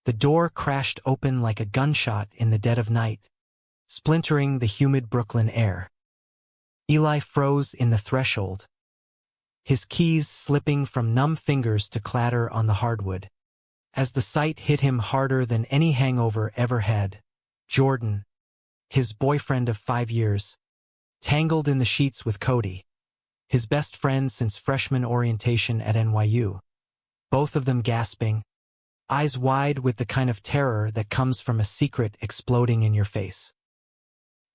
The door crashed open like a gunshot in the dead of night, splintering the humid Brooklyn air. Eli froze in the threshold, his keys slipping from numb fingers to clatter on the hardwood. As the sight hit him harder than any hangover ever had, Jordan, his boyfriend of 5 years, tangled in the sheets with Cody, his best friend since freshman orientation at NYU, both of them gasping, eyes wide with the kind of terror that comes from a secret exploding in your face.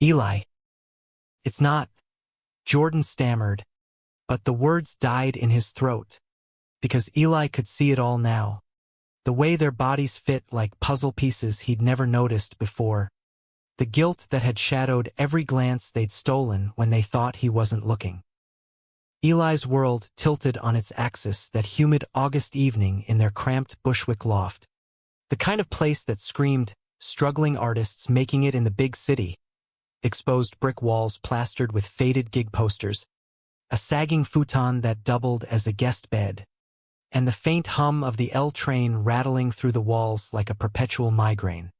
Eli. It's not, Jordan stammered, but the words died in his throat, because Eli could see it all now, the way their bodies fit like puzzle pieces he'd never noticed before, the guilt that had shadowed every glance they'd stolen when they thought he wasn't looking. Eli's world tilted on its axis that humid August evening in their cramped Bushwick loft, the kind of place that screamed, struggling artists making it in the big city, exposed brick walls plastered with faded gig posters, a sagging futon that doubled as a guest bed, and the faint hum of the L train rattling through the walls like a perpetual migraine.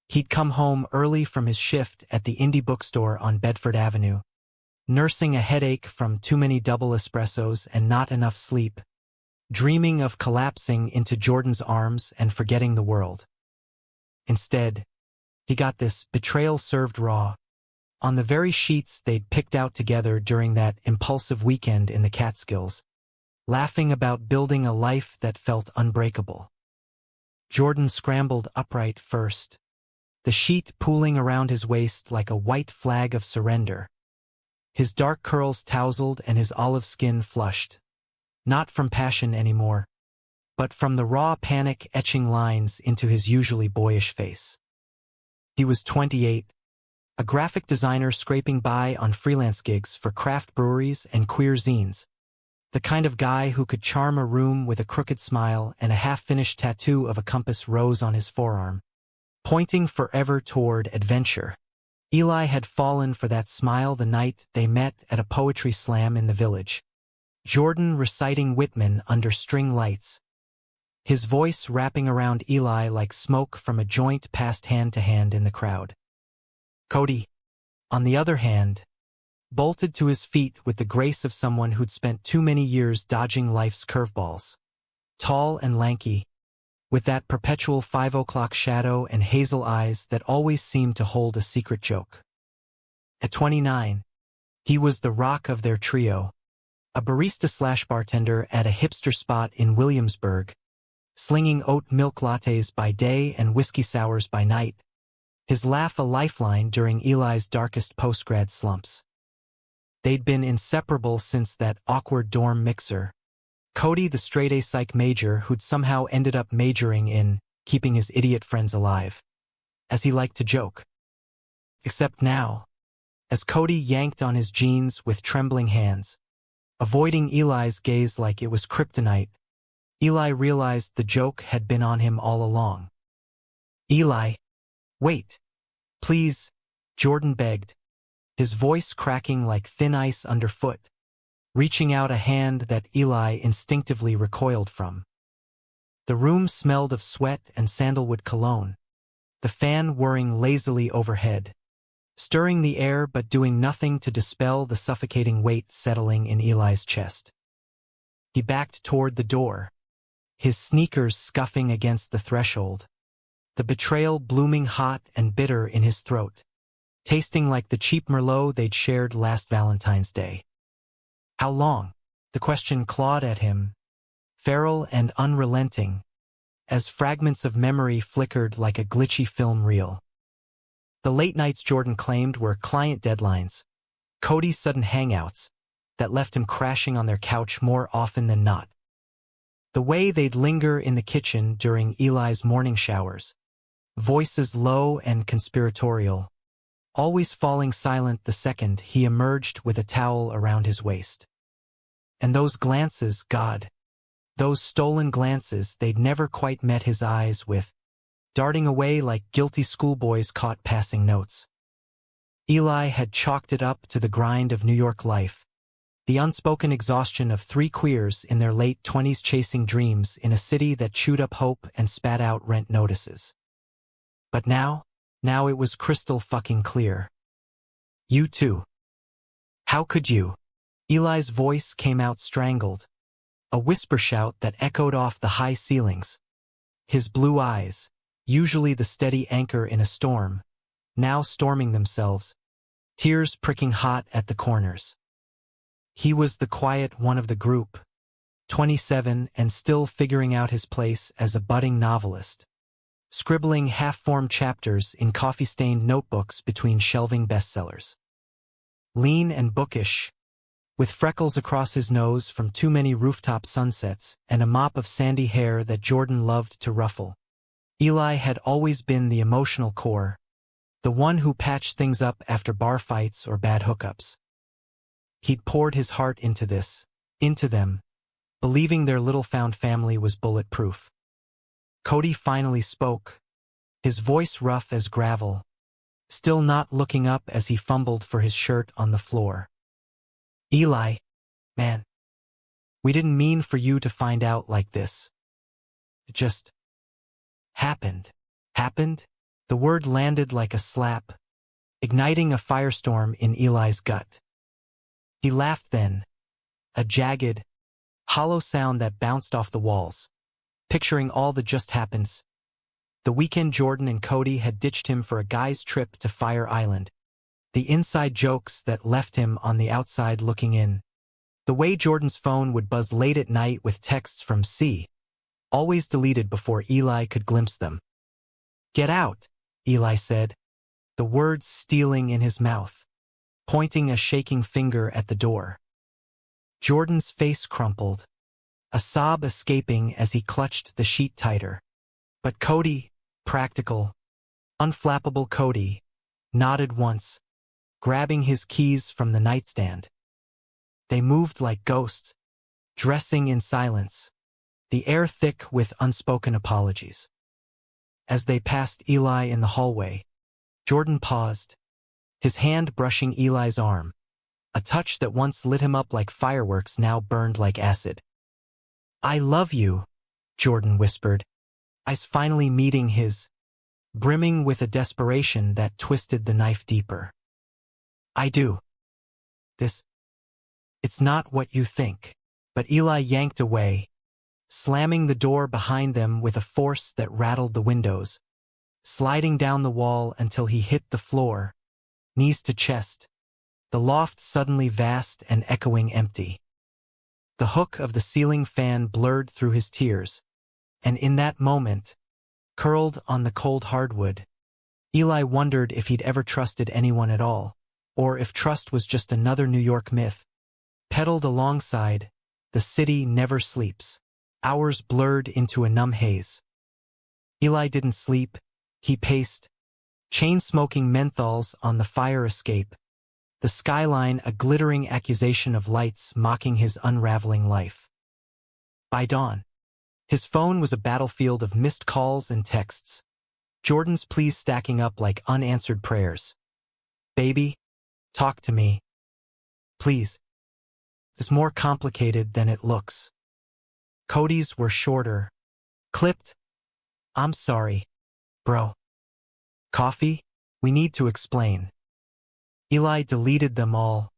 He'd come home early from his shift at the indie bookstore on Bedford Avenue, nursing a headache from too many double espressos and not enough sleep, dreaming of collapsing into Jordan's arms and forgetting the world. Instead, he got this betrayal served raw, on the very sheets they'd picked out together during that impulsive weekend in the Catskills, laughing about building a life that felt unbreakable. Jordan scrambled upright first, the sheet pooling around his waist like a white flag of surrender, his dark curls tousled and his olive skin flushed, not from passion anymore, but from the raw panic etching lines into his usually boyish face. He was 28, a graphic designer scraping by on freelance gigs for craft breweries and queer zines, the kind of guy who could charm a room with a crooked smile and a half-finished tattoo of a compass rose on his forearm, pointing forever toward adventure. Eli had fallen for that smile the night they met at a poetry slam in the village, Jordan reciting Whitman under string lights, his voice wrapping around Eli like smoke from a joint passed hand to hand in the crowd. Cody, on the other hand, bolted to his feet with the grace of someone who'd spent too many years dodging life's curveballs. Tall and lanky, with that perpetual 5 o'clock shadow and hazel eyes that always seemed to hold a secret joke. At 29, he was the rock of their trio, a barista/bartender at a hipster spot in Williamsburg, slinging oat milk lattes by day and whiskey sours by night, his laugh a lifeline during Eli's darkest post-grad slumps. They'd been inseparable since that awkward dorm mixer, Cody the straight-A psych major who'd somehow ended up majoring in keeping his idiot friends alive, as he liked to joke. Except now, as Cody yanked on his jeans with trembling hands, avoiding Eli's gaze like it was kryptonite, Eli realized the joke had been on him all along. Eli, wait, please, Jordan begged, his voice cracking like thin ice underfoot, reaching out a hand that Eli instinctively recoiled from. The room smelled of sweat and sandalwood cologne, the fan whirring lazily overhead, stirring the air but doing nothing to dispel the suffocating weight settling in Eli's chest. He backed toward the door, his sneakers scuffing against the threshold, the betrayal blooming hot and bitter in his throat, tasting like the cheap Merlot they'd shared last Valentine's Day. How long? The question clawed at him, feral and unrelenting, as fragments of memory flickered like a glitchy film reel. The late nights Jordan claimed were client deadlines, Cody's sudden hangouts, that left him crashing on their couch more often than not. The way they'd linger in the kitchen during Eli's morning showers, voices low and conspiratorial, always falling silent the second he emerged with a towel around his waist. And those glances, God, those stolen glances they'd never quite met his eyes with, darting away like guilty schoolboys caught passing notes. Eli had chalked it up to the grind of New York life, The unspoken exhaustion of three queers in their late 20s chasing dreams in a city that chewed up hope and spat out rent notices. But now it was crystal fucking clear. You too. How could you? Eli's voice came out strangled, a whisper shout that echoed off the high ceilings. His blue eyes, usually the steady anchor in a storm, now storming themselves, tears pricking hot at the corners. He was the quiet one of the group, 27 and still figuring out his place as a budding novelist, scribbling half-formed chapters in coffee-stained notebooks between shelving bestsellers. Lean and bookish, with freckles across his nose from too many rooftop sunsets and a mop of sandy hair that Jordan loved to ruffle, Eli had always been the emotional core, the one who patched things up after bar fights or bad hookups. He'd poured his heart into them, believing their little found family was bulletproof. Cody finally spoke, his voice rough as gravel, still not looking up as he fumbled for his shirt on the floor. Eli, man, we didn't mean for you to find out like this. It just happened. Happened? The word landed like a slap, igniting a firestorm in Eli's gut. He laughed then, a jagged, hollow sound that bounced off the walls, picturing all the just happens. The weekend Jordan and Cody had ditched him for a guy's trip to Fire Island. The inside jokes that left him on the outside looking in. The way Jordan's phone would buzz late at night with texts from C, always deleted before Eli could glimpse them. Get out, Eli said, the words stealing in his mouth, pointing a shaking finger at the door. Jordan's face crumpled, a sob escaping as he clutched the sheet tighter. But Cody, practical, unflappable Cody, nodded once, grabbing his keys from the nightstand. They moved like ghosts, dressing in silence, the air thick with unspoken apologies. As they passed Eli in the hallway, Jordan paused, his hand brushing Eli's arm, a touch that once lit him up like fireworks now burned like acid. I love you, Jordan whispered, eyes finally meeting his, brimming with a desperation that twisted the knife deeper. I do. It's not what you think. But Eli yanked away, slamming the door behind them with a force that rattled the windows, sliding down the wall until he hit the floor, knees to chest, the loft suddenly vast and echoing empty. The hook of the ceiling fan blurred through his tears, and in that moment, curled on the cold hardwood, Eli wondered if he'd ever trusted anyone at all, or if trust was just another New York myth, peddled alongside, the city never sleeps, hours blurred into a numb haze. Eli didn't sleep, he paced, chain-smoking menthols on the fire escape, the skyline a glittering accusation of lights mocking his unraveling life. By dawn, his phone was a battlefield of missed calls and texts, Jordan's pleas stacking up like unanswered prayers. Baby, talk to me. Please. It's more complicated than it looks. Cody's were shorter, clipped. I'm sorry, bro. Coffee? We need to explain. Eli deleted them all,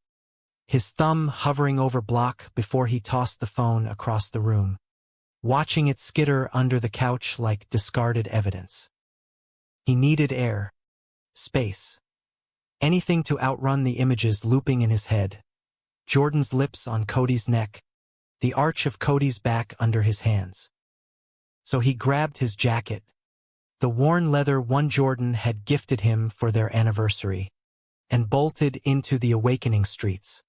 his thumb hovering over block before he tossed the phone across the room, watching it skitter under the couch like discarded evidence. He needed air, space, anything to outrun the images looping in his head. Jordan's lips on Cody's neck, the arch of Cody's back under his hands. So he grabbed his jacket, the worn leather one Jordan had gifted him for their anniversary, and bolted into the awakening streets.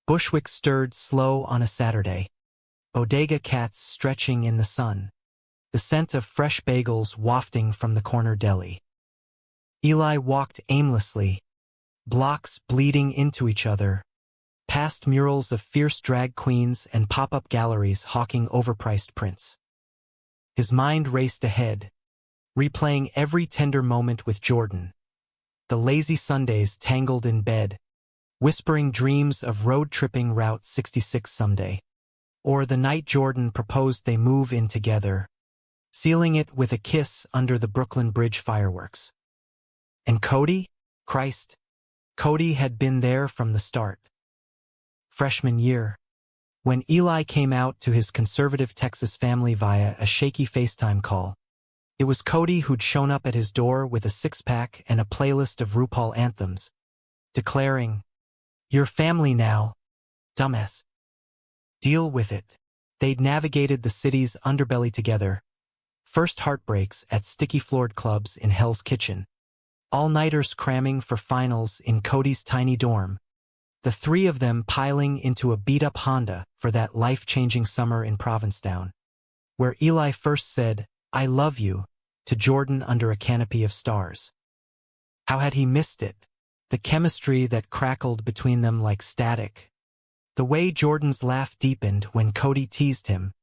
Bushwick stirred slow on a Saturday, bodega cats stretching in the sun, the scent of fresh bagels wafting from the corner deli. Eli walked aimlessly, blocks bleeding into each other, past murals of fierce drag queens and pop-up galleries hawking overpriced prints. His mind raced ahead, replaying every tender moment with Jordan, the lazy Sundays tangled in bed, whispering dreams of road-tripping Route 66 someday. Or the night Jordan proposed they move in together, sealing it with a kiss under the Brooklyn Bridge fireworks. And Cody? Christ, Cody had been there from the start. Freshman year, when Eli came out to his conservative Texas family via a shaky FaceTime call, it was Cody who'd shown up at his door with a six-pack and a playlist of RuPaul anthems, declaring, "You're family now, dumbass. Deal with it." They'd navigated the city's underbelly together, first heartbreaks at sticky-floored clubs in Hell's Kitchen, all-nighters cramming for finals in Cody's tiny dorm, the three of them piling into a beat-up Honda for that life-changing summer in Provincetown, where Eli first said, "I love you," to Jordan under a canopy of stars. How had he missed it? The chemistry that crackled between them like static. The way Jordan's laugh deepened when Cody teased him.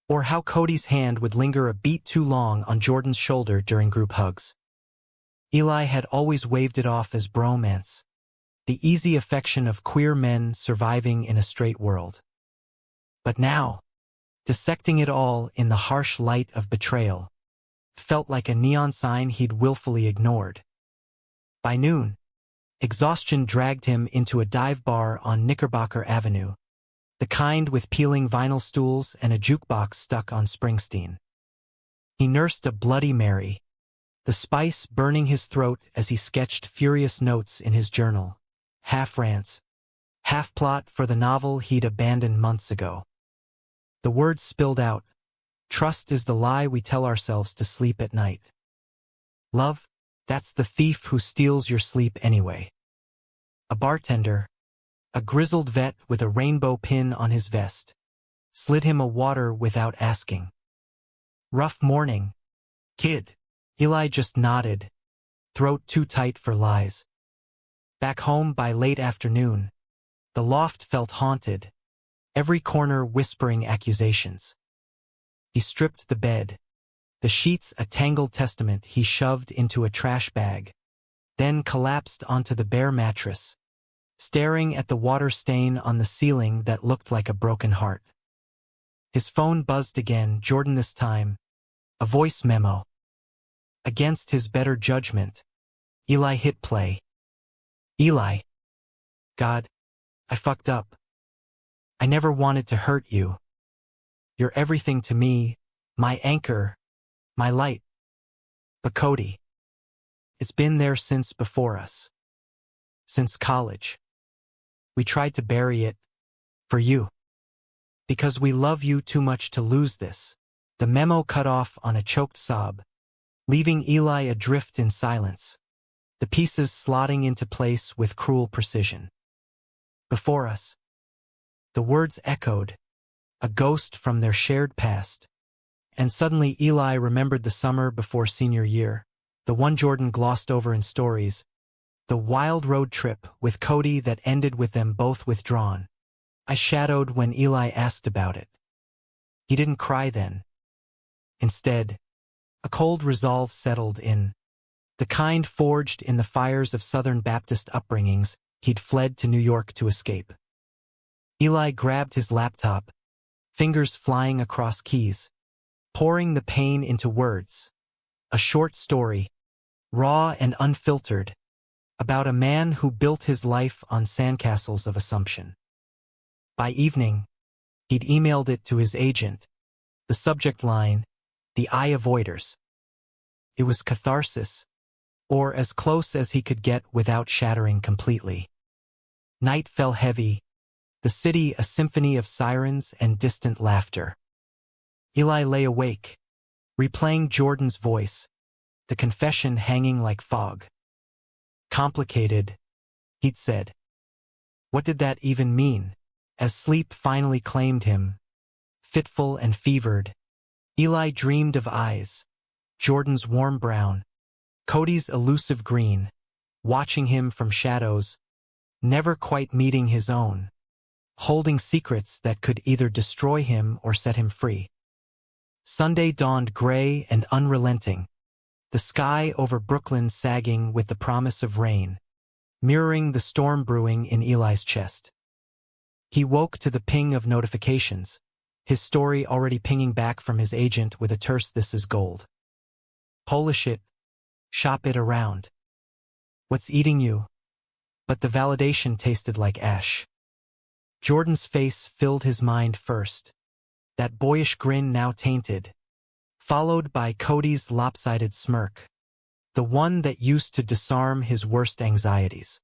Or how Cody's hand would linger a beat too long on Jordan's shoulder during group hugs. Eli had always waved it off as bromance, the easy affection of queer men surviving in a straight world. But now, dissecting it all in the harsh light of betrayal, felt like a neon sign he'd willfully ignored. By noon, exhaustion dragged him into a dive bar on Knickerbocker Avenue, the kind with peeling vinyl stools and a jukebox stuck on Springsteen. He nursed a Bloody Mary, the spice burning his throat as he sketched furious notes in his journal, half rants, half plot for the novel he'd abandoned months ago. The words spilled out, "Trust is the lie we tell ourselves to sleep at night. Love, that's the thief who steals your sleep anyway." A bartender, a grizzled vet with a rainbow pin on his vest, slid him a water without asking. "Rough morning, kid." Eli just nodded, throat too tight for lies. Back home by late afternoon, the loft felt haunted, every corner whispering accusations. He stripped the bed, the sheets a tangled testament he shoved into a trash bag, then collapsed onto the bare mattress, staring at the water stain on the ceiling that looked like a broken heart. His phone buzzed again, Jordan this time, a voice memo. Against his better judgment, Eli hit play. "Eli. God, I fucked up. I never wanted to hurt you. You're everything to me, my anchor, my light. But Cody, it's been there since before us. Since college. We tried to bury it. For you. Because we love you too much to lose this." The memo cut off on a choked sob, leaving Eli adrift in silence, the pieces slotting into place with cruel precision. Before us. The words echoed, a ghost from their shared past. And suddenly Eli remembered the summer before senior year, the one Jordan glossed over in stories, the wild road trip with Cody that ended with them both withdrawn. I shadowed when Eli asked about it. He didn't cry then. Instead, a cold resolve settled in, the kind forged in the fires of Southern Baptist upbringings he'd fled to New York to escape. Eli grabbed his laptop, fingers flying across keys, pouring the pain into words. A short story, raw and unfiltered, about a man who built his life on sandcastles of assumption. By evening, he'd emailed it to his agent, the subject line, "The Eye Avoiders." It was catharsis, or as close as he could get without shattering completely. Night fell heavy, the city a symphony of sirens and distant laughter. Eli lay awake, replaying Jordan's voice, the confession hanging like fog. "Complicated," he'd said. What did that even mean? As sleep finally claimed him, fitful and fevered, Eli dreamed of eyes, Jordan's warm brown, Cody's elusive green, watching him from shadows, never quite meeting his own, holding secrets that could either destroy him or set him free. Sunday dawned gray and unrelenting, the sky over Brooklyn sagging with the promise of rain, mirroring the storm brewing in Eli's chest. He woke to the ping of notifications, his story already pinging back from his agent with a terse "This is gold. Polish it, shop it around. What's eating you?" But the validation tasted like ash. Jordan's face filled his mind first, that boyish grin now tainted, followed by Cody's lopsided smirk, the one that used to disarm his worst anxieties.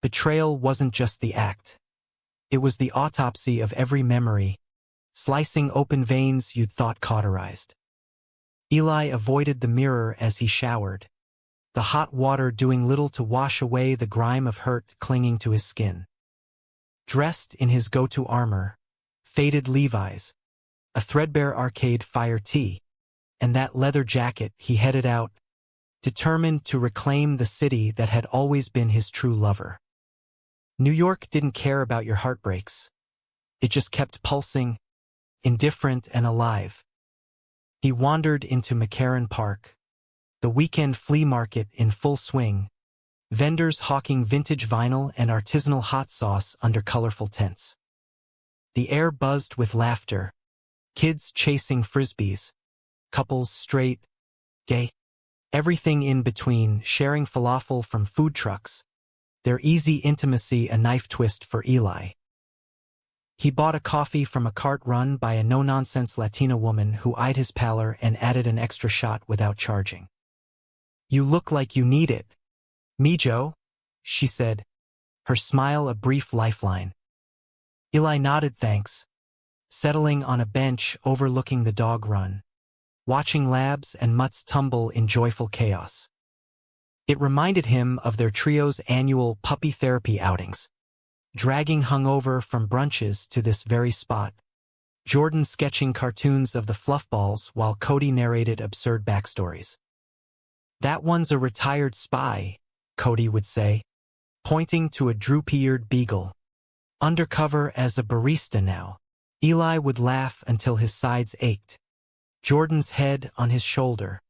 Betrayal wasn't just the act. It was the autopsy of every memory, slicing open veins you'd thought cauterized. Eli avoided the mirror as he showered, the hot water doing little to wash away the grime of hurt clinging to his skin. Dressed in his go-to armor, faded Levi's, a threadbare Arcade Fire tee, and that leather jacket, he headed out, determined to reclaim the city that had always been his true lover. New York didn't care about your heartbreaks. It just kept pulsing, indifferent and alive. He wandered into McCarran Park, the weekend flea market in full swing, vendors hawking vintage vinyl and artisanal hot sauce under colorful tents. The air buzzed with laughter, kids chasing frisbees, couples straight, gay, everything in between sharing falafel from food trucks, their easy intimacy a knife twist for Eli. He bought a coffee from a cart run by a no-nonsense Latina woman who eyed his pallor and added an extra shot without charging. "You look like you need it, Mijo," she said, her smile a brief lifeline. Eli nodded thanks, settling on a bench overlooking the dog run, watching labs and mutts tumble in joyful chaos. It reminded him of their trio's annual puppy therapy outings, dragging hungover from brunches to this very spot, Jordan sketching cartoons of the fluffballs while Cody narrated absurd backstories. "That one's a retired spy," Cody would say, pointing to a droop-eared beagle. "Undercover as a barista now." Eli would laugh until his sides ached, Jordan's head on his shoulder,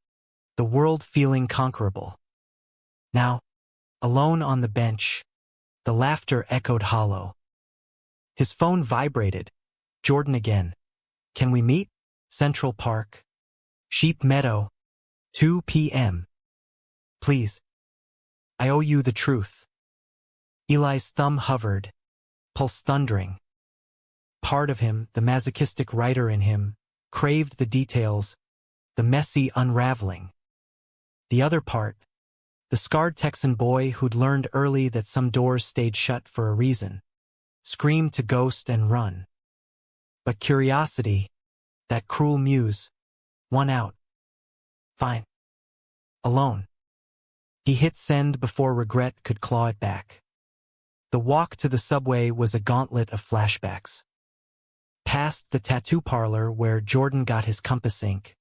the world feeling conquerable. Now, alone on the bench, the laughter echoed hollow. His phone vibrated. Jordan again. "Can we meet? Central Park. Sheep Meadow. 2 p.m. Please. I owe you the truth." Eli's thumb hovered, pulse thundering. Part of him, the masochistic writer in him, craved the details, the messy unraveling. The other part, the scarred Texan boy who'd learned early that some doors stayed shut for a reason, screamed to ghost and run. But curiosity, that cruel muse, won out. Fine. Alone. He hit send before regret could claw it back. The walk to the subway was a gauntlet of flashbacks. Past the tattoo parlor where Jordan got his compass ink,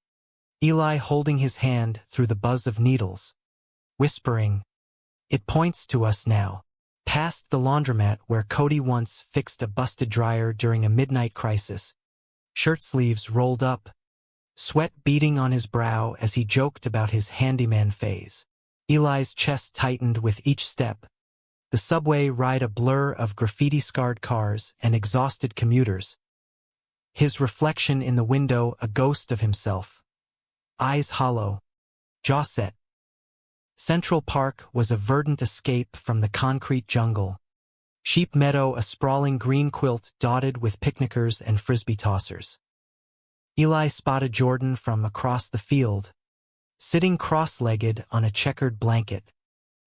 Eli holding his hand through the buzz of needles, whispering, "It points to us now." Past the laundromat where Cody once fixed a busted dryer during a midnight crisis, shirt sleeves rolled up, sweat beading on his brow as he joked about his handyman phase. Eli's chest tightened with each step, the subway ride a blur of graffiti-scarred cars and exhausted commuters, his reflection in the window a ghost of himself, eyes hollow, jaw set. Central Park was a verdant escape from the concrete jungle, Sheep Meadow a sprawling green quilt dotted with picnickers and frisbee tossers. Eli spotted Jordan from across the field, sitting cross-legged on a checkered blanket,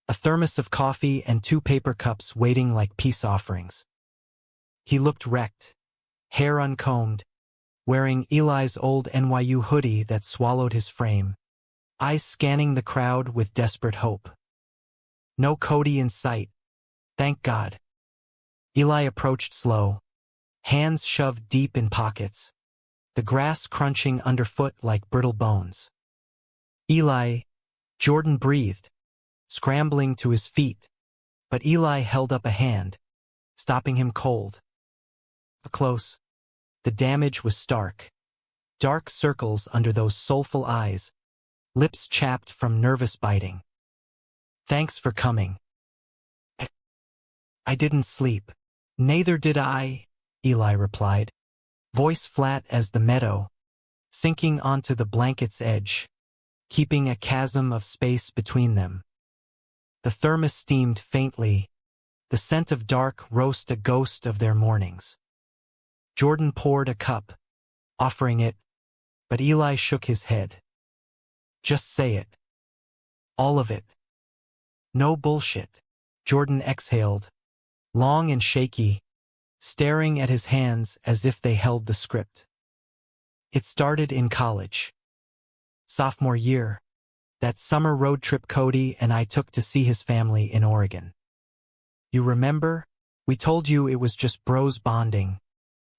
a thermos of coffee and 2 paper cups waiting like peace offerings. He looked wrecked, hair uncombed, wearing Eli's old NYU hoodie that swallowed his frame, eyes scanning the crowd with desperate hope. No Cody in sight, thank God. Eli approached slow, hands shoved deep in pockets, the grass crunching underfoot like brittle bones. "Eli," Jordan breathed, scrambling to his feet, but Eli held up a hand, stopping him cold. Close. The damage was stark. Dark circles under those soulful eyes, lips chapped from nervous biting. "Thanks for coming." I didn't sleep. Neither did I, Eli replied, voice flat as the meadow, sinking onto the blanket's edge, keeping a chasm of space between them. The thermos steamed faintly, the scent of dark roast a ghost of their mornings. Jordan poured a cup, offering it, but Eli shook his head. Just say it. All of it. No bullshit. Jordan exhaled, long and shaky, staring at his hands as if they held the script. It started in college. Sophomore year, that summer road trip Cody and I took to see his family in Oregon. You remember? We told you it was just bros bonding,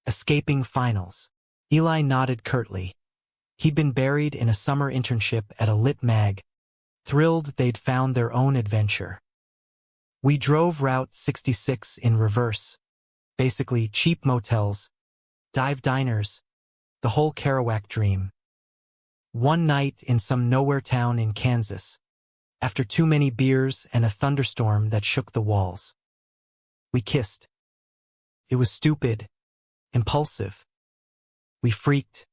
escaping finals. Eli nodded curtly. He'd been buried in a summer internship at a lit mag, thrilled they'd found their own adventure. We drove Route 66 in reverse, basically cheap motels, dive diners, the whole Kerouac dream. One night in some nowhere town in Kansas, after too many beers and a thunderstorm that shook the walls. We kissed. It was stupid, impulsive. We freaked,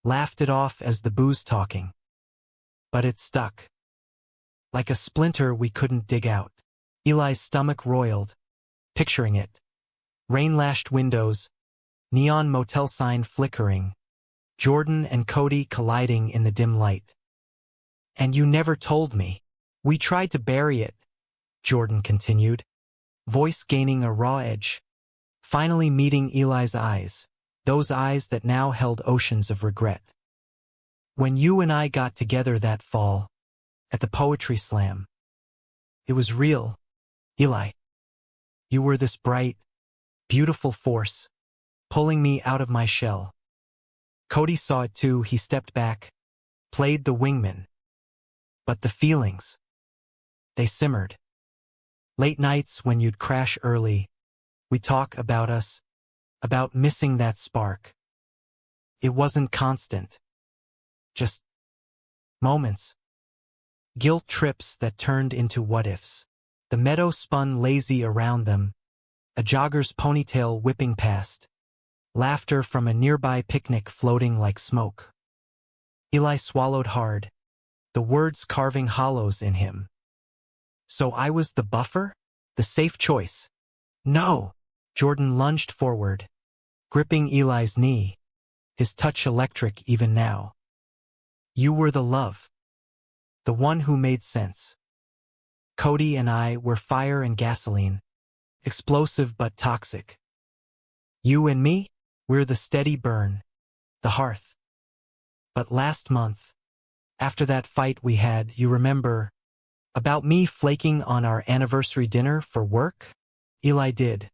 laughed it off as the booze talking. But it stuck. Like a splinter we couldn't dig out. Eli's stomach roiled, picturing it. Rain-lashed windows, neon motel sign flickering, Jordan and Cody colliding in the dim light. And you never told me. We tried to bury it, Jordan continued, voice gaining a raw edge, finally meeting Eli's eyes, those eyes that now held oceans of regret. When you and I got together that fall, at the poetry slam, it was real, Eli. You were this bright, beautiful force, pulling me out of my shell. Cody saw it too. He stepped back, played the wingman. But the feelings, they simmered. Late nights when you'd crash early, we'd talk about us, about missing that spark. It wasn't constant. Just moments. Guilt trips that turned into what-ifs. The meadow spun lazy around them, a jogger's ponytail whipping past, laughter from a nearby picnic floating like smoke. Eli swallowed hard, the words carving hollows in him. So I was the buffer? The safe choice? No! Jordan lunged forward, gripping Eli's knee, his touch electric even now. You were the love. The one who made sense. Cody and I were fire and gasoline, explosive but toxic. You and me? We're the steady burn, the hearth. But last month, after that fight we had, you remember, about me flaking on our anniversary dinner for work? Eli did.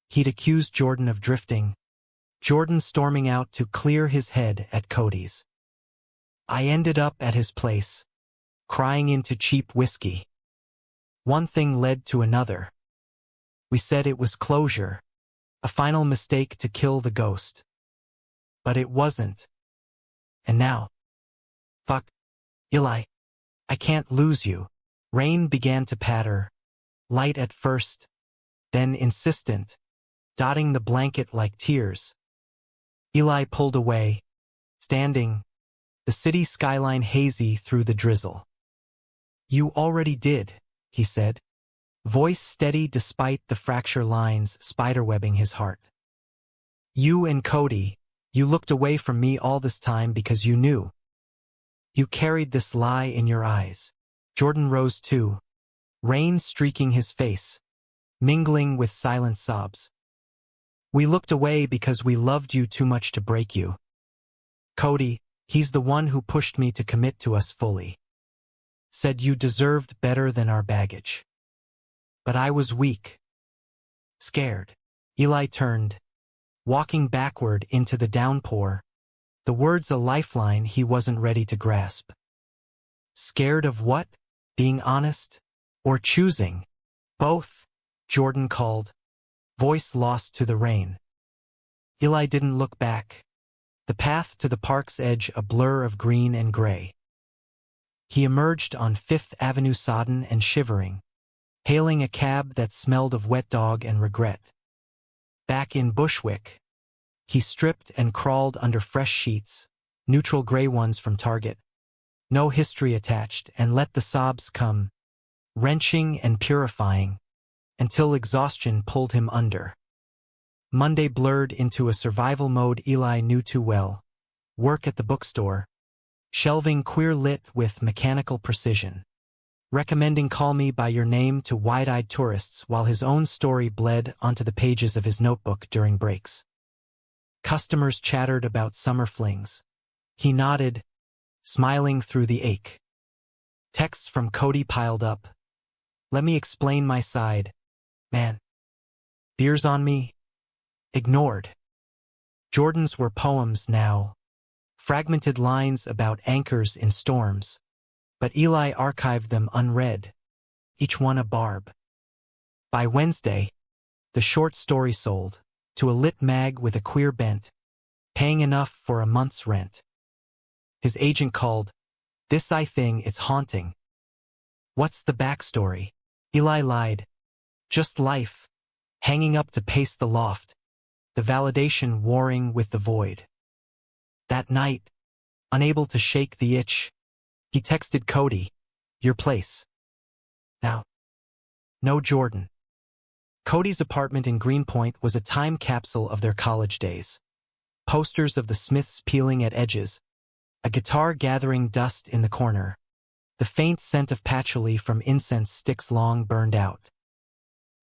He'd accused Jordan of drifting, Jordan storming out to clear his head at Cody's. I ended up at his place, crying into cheap whiskey. One thing led to another. We said it was closure, a final mistake to kill the ghost. But it wasn't. And now, fuck, Eli, I can't lose you. Rain began to patter, light at first, then insistent, dotting the blanket like tears. Eli pulled away, standing, the city skyline hazy through the drizzle. You already did, he said, voice steady despite the fracture lines spiderwebbing his heart. You and Cody, you looked away from me all this time because you knew. You carried this lie in your eyes. Jordan rose too, rain streaking his face, mingling with silent sobs. We looked away because we loved you too much to break you. Cody, he's the one who pushed me to commit to us fully. Said you deserved better than our baggage. But I was weak. Scared. Eli turned, walking backward into the downpour, the words a lifeline he wasn't ready to grasp. Scared of what? Being honest? Or choosing? Both, Jordan called, voice lost to the rain. Eli didn't look back, the path to the park's edge a blur of green and gray. He emerged on Fifth Avenue sodden and shivering, hailing a cab that smelled of wet dog and regret. Back in Bushwick, he stripped and crawled under fresh sheets, neutral gray ones from Target. No history attached, and let the sobs come, wrenching and purifying, until exhaustion pulled him under. Monday blurred into a survival mode Eli knew too well. Work at the bookstore, shelving queer lit with mechanical precision, recommending Call Me by Your Name to wide-eyed tourists while his own story bled onto the pages of his notebook during breaks. Customers chattered about summer flings. He nodded, smiling through the ache. Texts from Cody piled up. Let me explain my side. Man. Beers on me? Ignored. Jordan's were poems now. Fragmented lines about anchors in storms. But Eli archived them unread. Each one a barb. By Wednesday, the short story sold to a lit mag with a queer bent, paying enough for a month's rent. His agent called. This thing, it's haunting. What's the backstory? Eli lied. Just life, hanging up to pace the loft, the validation warring with the void. That night, unable to shake the itch, he texted Cody, your place. Now. No Jordan. Cody's apartment in Greenpoint was a time capsule of their college days. Posters of the Smiths peeling at edges, a guitar gathering dust in the corner, the faint scent of patchouli from incense sticks long burned out.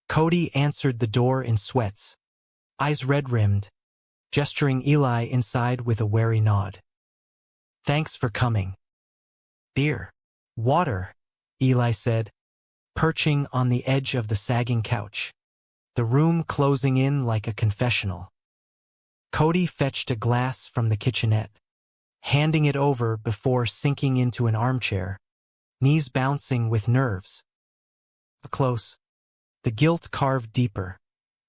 Cody answered the door in sweats, eyes red-rimmed, gesturing Eli inside with a wary nod. Thanks for coming. Beer. Water, Eli said, perching on the edge of the sagging couch, the room closing in like a confessional. Cody fetched a glass from the kitchenette, handing it over before sinking into an armchair, knees bouncing with nerves. Close. The guilt carved deeper.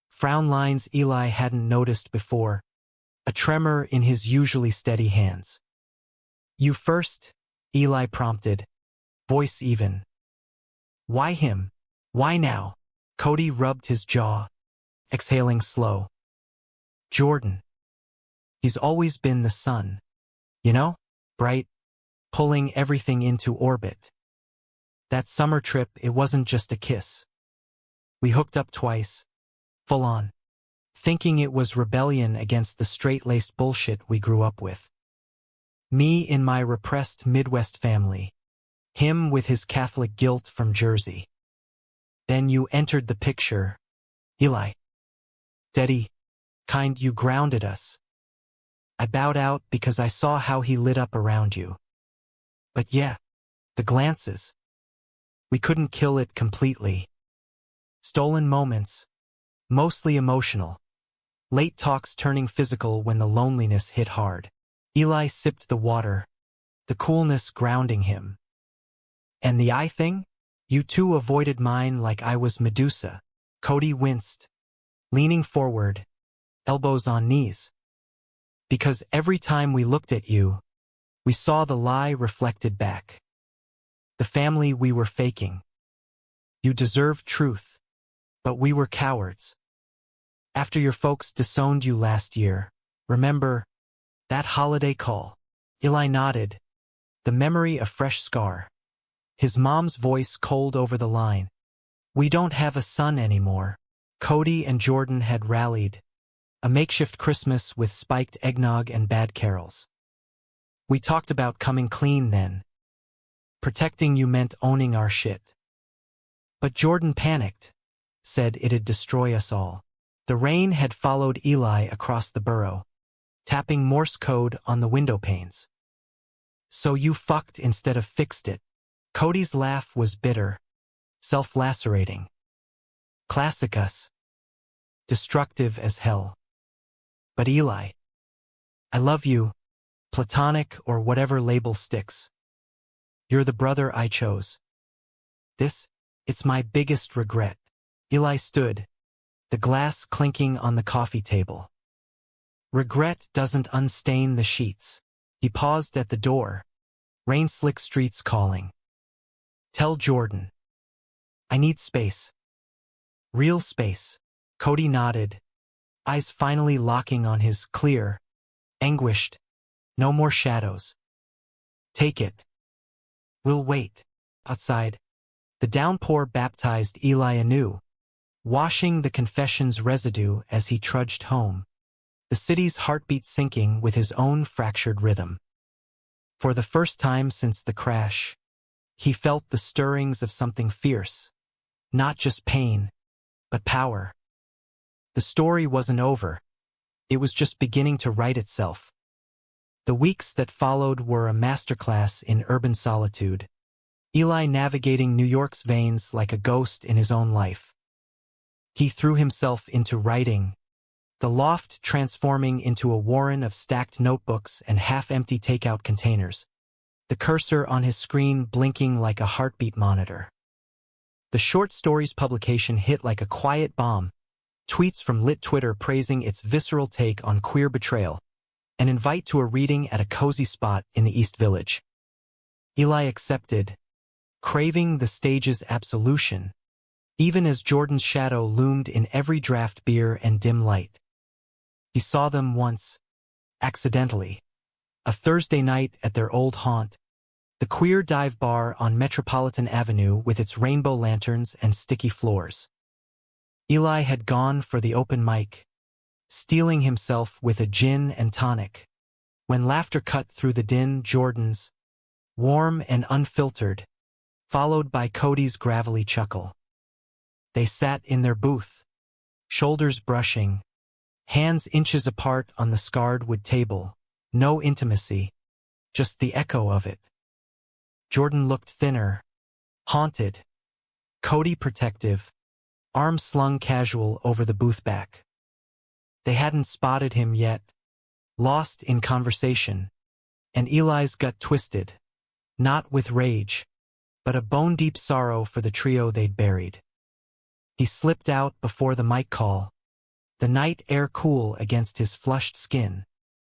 Frown lines Eli hadn't noticed before, a tremor in his usually steady hands. You first, Eli prompted, voice even. Why him? Why now? Cody rubbed his jaw, exhaling slow. Jordan. He's always been the sun. You know? Bright, pulling everything into orbit. That summer trip, it wasn't just a kiss. We hooked up twice, full on, thinking it was rebellion against the straight-laced bullshit we grew up with. Me in my repressed Midwest family, him with his Catholic guilt from Jersey. Then you entered the picture, Eli. Steady, kind, you grounded us. I bowed out because I saw how he lit up around you. But yeah, the glances. We couldn't kill it completely. Stolen moments, mostly emotional. Late talks turning physical when the loneliness hit hard. Eli sipped the water, the coolness grounding him. And the eye thing? You two avoided mine like I was Medusa. Cody winced, leaning forward, elbows on knees. Because every time we looked at you, we saw the lie reflected back. The family we were faking. You deserved truth, but we were cowards. After your folks disowned you last year, remember that holiday call? Eli nodded, the memory a fresh scar. His mom's voice cold over the line. We don't have a son anymore. Cody and Jordan had rallied. A makeshift Christmas with spiked eggnog and bad carols. We talked about coming clean then. Protecting you meant owning our shit. But Jordan panicked, said it'd destroy us all. The rain had followed Eli across the burrow, tapping Morse code on the window panes. So you fucked instead of fixed it. Cody's laugh was bitter, self-lacerating. Classic us. Destructive as hell. But Eli, I love you, platonic or whatever label sticks. You're the brother I chose. It's my biggest regret. Eli stood, the glass clinking on the coffee table. Regret doesn't unstain the sheets. He paused at the door, rain-slick streets calling. Tell Jordan. I need space. Real space. Cody nodded, eyes finally locking on his, clear, anguished. No more shadows. Take it. We'll wait. Outside, the downpour baptized Eli anew, washing the confession's residue as he trudged home, the city's heartbeat syncing with his own fractured rhythm. For the first time since the crash, he felt the stirrings of something fierce, not just pain, but power. The story wasn't over. It was just beginning to write itself. The weeks that followed were a masterclass in urban solitude, Eli navigating New York's veins like a ghost in his own life. He threw himself into writing, the loft transforming into a warren of stacked notebooks and half-empty takeout containers, the cursor on his screen blinking like a heartbeat monitor. The short story's publication hit like a quiet bomb, tweets from lit Twitter praising its visceral take on queer betrayal, an invite to a reading at a cozy spot in the East Village. Eli accepted, craving the stage's absolution, even as Jordan's shadow loomed in every draft beer and dim light. He saw them once, accidentally, a Thursday night at their old haunt, the queer dive bar on Metropolitan Avenue with its rainbow lanterns and sticky floors. Eli had gone for the open mic, steeling himself with a gin and tonic. When laughter cut through the din, Jordan's, warm and unfiltered, followed by Cody's gravelly chuckle. They sat in their booth, shoulders brushing, hands inches apart on the scarred wood table, no intimacy, just the echo of it. Jordan looked thinner, haunted, Cody protective, arms slung casual over the booth back. They hadn't spotted him yet, lost in conversation, and Eli's gut twisted, not with rage, but a bone-deep sorrow for the trio they'd buried. He slipped out before the mic call, the night air cool against his flushed skin,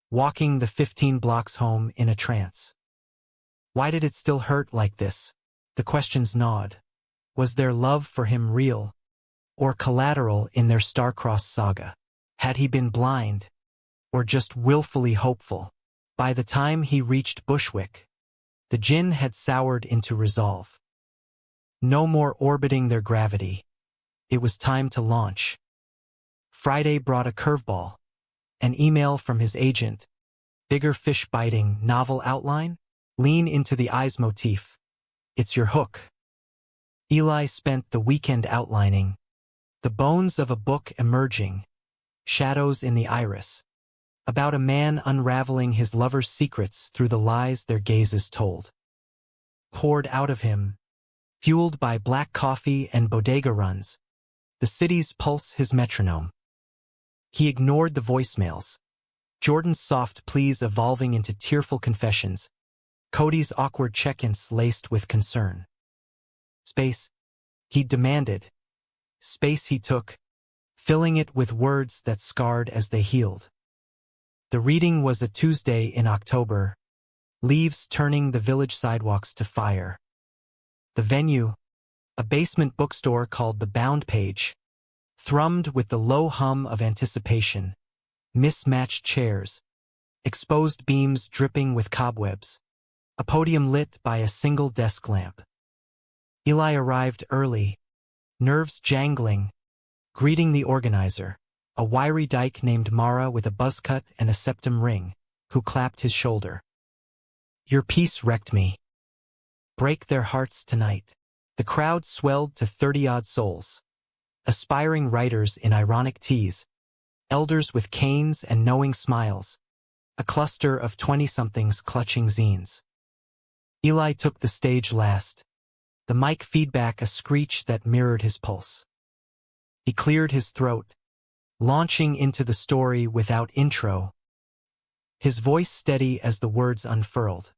walking the 15 blocks home in a trance. Why did it still hurt like this? The questions gnawed. Was their love for him real, or collateral in their star-crossed saga? Had he been blind, or just willfully hopeful? By the time he reached Bushwick, the gin had soured into resolve. No more orbiting their gravity. It was time to launch. Friday brought a curveball, an email from his agent. Bigger fish biting, novel outline? Lean into the eyes motif. It's your hook. Eli spent the weekend outlining, the bones of a book emerging, shadows in the iris, about a man unraveling his lover's secrets through the lies their gazes told. Poured out of him, fueled by black coffee and bodega runs, the city's pulse his metronome. He ignored the voicemails, Jordan's soft pleas evolving into tearful confessions, Cody's awkward check-ins laced with concern. Space, he demanded. Space he took, filling it with words that scarred as they healed. The reading was a Tuesday in October, leaves turning the village sidewalks to fire. The venue, a basement bookstore called The Bound Page, thrummed with the low hum of anticipation, mismatched chairs, exposed beams dripping with cobwebs, a podium lit by a single desk lamp. Eli arrived early, nerves jangling, greeting the organizer, a wiry dyke named Mara with a buzzcut and a septum ring, who clapped his shoulder. Your piece wrecked me. Break their hearts tonight. The crowd swelled to 30-odd souls. Aspiring writers in ironic tees, elders with canes and knowing smiles, a cluster of 20-somethings clutching zines. Eli took the stage last, the mic feedback a screech that mirrored his pulse. He cleared his throat, launching into the story without intro, his voice steady as the words unfurled,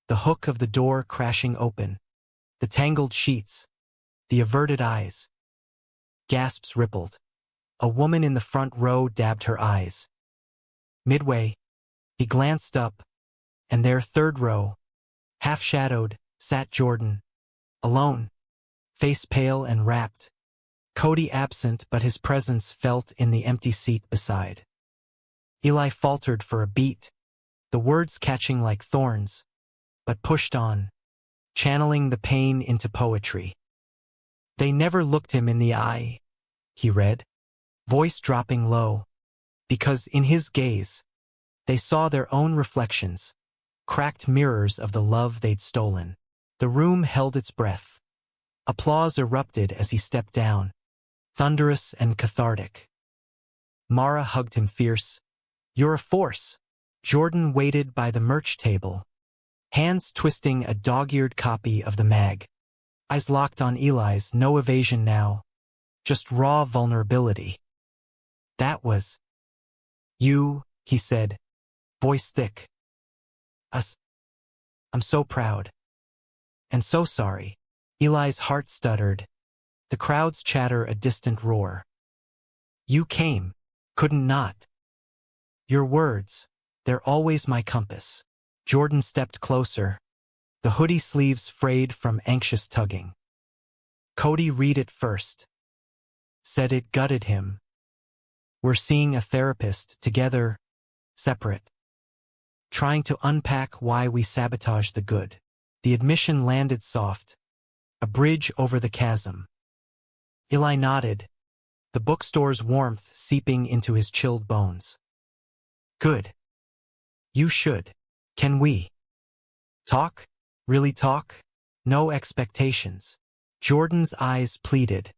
the hook of the door crashing open, the tangled sheets, the averted eyes. Gasps rippled. A woman in the front row dabbed her eyes. Midway, he glanced up, and there, third row, half-shadowed, sat Jordan, alone, face pale and rapt. Cody absent, but his presence felt in the empty seat beside. Eli faltered for a beat, the words catching like thorns, but pushed on, channeling the pain into poetry. They never looked him in the eye, he read, voice dropping low, because in his gaze, they saw their own reflections, cracked mirrors of the love they'd stolen. The room held its breath. Applause erupted as he stepped down, thunderous and cathartic. Mara hugged him fierce. "You're a force." Jordan waited by the merch table, hands twisting a dog-eared copy of the mag. Eyes locked on Eli's, no evasion now, just raw vulnerability. "That was you," he said, voice thick. "Us. I'm so proud. And so sorry." Eli's heart stuttered, the crowd's chatter a distant roar. "You came. Couldn't not. Your words, they're always my compass." Jordan stepped closer, the hoodie sleeves frayed from anxious tugging. Cody read it first. Said it gutted him. "We're seeing a therapist together, separate. Trying to unpack why we sabotage the good." The admission landed soft, a bridge over the chasm. Eli nodded, the bookstore's warmth seeping into his chilled bones. "Good. You should. Can we talk? Really talk? No expectations." Jordan's eyes pleaded,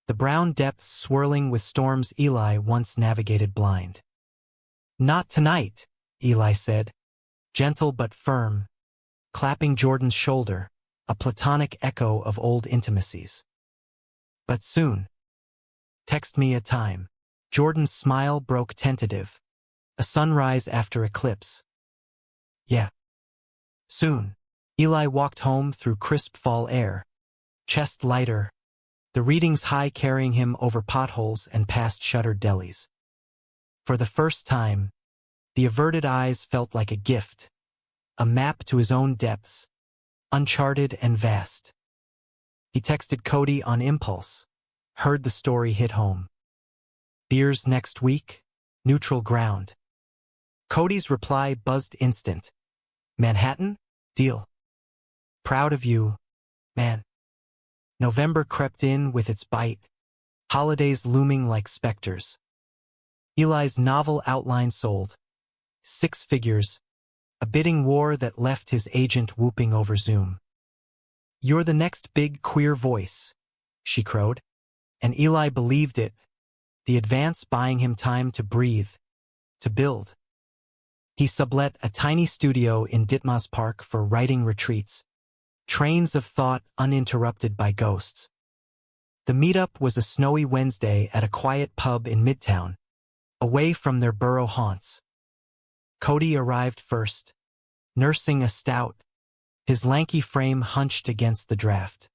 the brown depths swirling with storms Eli once navigated blind. "Not tonight," Eli said, gentle but firm, clapping Jordan's shoulder, a platonic echo of old intimacies. "But soon. Text me a time." Jordan's smile broke tentative, a sunrise after eclipse. "Yeah. Soon." Eli walked home through crisp fall air, chest lighter, the readings high carrying him over potholes and past shuttered delis. For the first time, the averted eyes felt like a gift, a map to his own depths, uncharted and vast. He texted Cody on impulse, heard the story hit home. "Beers next week? Neutral ground." Cody's reply buzzed instant. "Manhattan? Deal. Proud of you, man." November crept in with its bite, holidays looming like specters. Eli's novel outline sold. 6 figures, a bidding war that left his agent whooping over Zoom. "You're the next big queer voice," she crowed. And Eli believed it, the advance buying him time to breathe, to build. He sublet a tiny studio in Ditmas Park for writing retreats, trains of thought uninterrupted by ghosts. The meetup was a snowy Wednesday at a quiet pub in Midtown, away from their borough haunts. Cody arrived first, nursing a stout, his lanky frame hunched against the draft.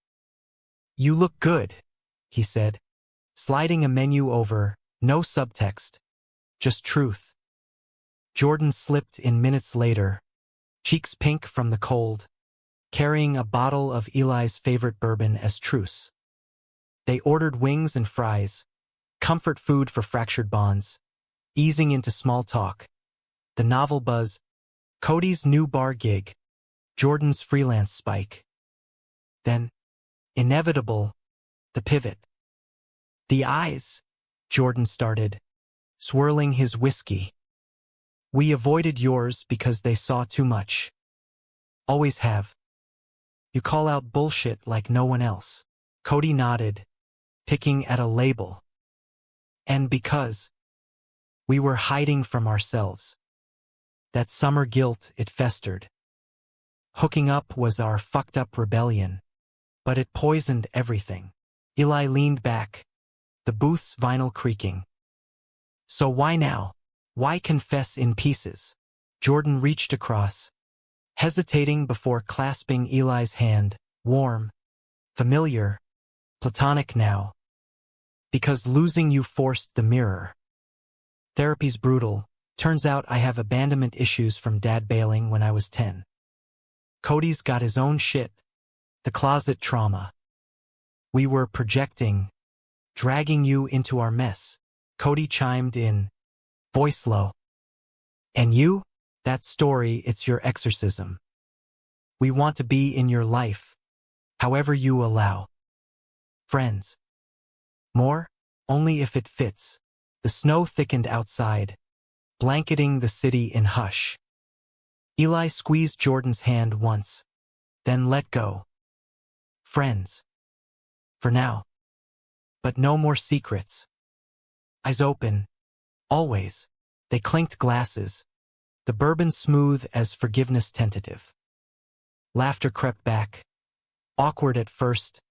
"You look good," he said, sliding a menu over, no subtext, just truth. Jordan slipped in minutes later, cheeks pink from the cold, carrying a bottle of Eli's favorite bourbon as truce. They ordered wings and fries, comfort food for fractured bonds, easing into small talk. The novel buzz, Cody's new bar gig, Jordan's freelance spike. Then, inevitable, the pivot. "The eyes," Jordan started, swirling his whiskey. "We avoided yours because they saw too much. Always have. You call out bullshit like no one else." Cody nodded, picking at a label. "And because we were hiding from ourselves. That summer guilt, it festered. Hooking up was our fucked up rebellion, but it poisoned everything." Eli leaned back, the booth's vinyl creaking. "So why now? Why confess in pieces?" Jordan reached across, hesitating before clasping Eli's hand, warm, familiar, platonic now. "Because losing you forced the mirror. Therapy's brutal. Turns out I have abandonment issues from dad bailing when I was 10. Cody's got his own shit, the closet trauma. We were projecting, dragging you into our mess. Cody chimed in, voice low. And you? That story, it's your exorcism. We want to be in your life, however you allow. Friends. More? Only if it fits. The snow thickened outside, blanketing the city in hush. Eli squeezed Jordan's hand once, then let go. Friends. For now. But no more secrets. Eyes open. Always. They clinked glasses, the bourbon smooth as forgiveness tentative. Laughter crept back. Awkward at first,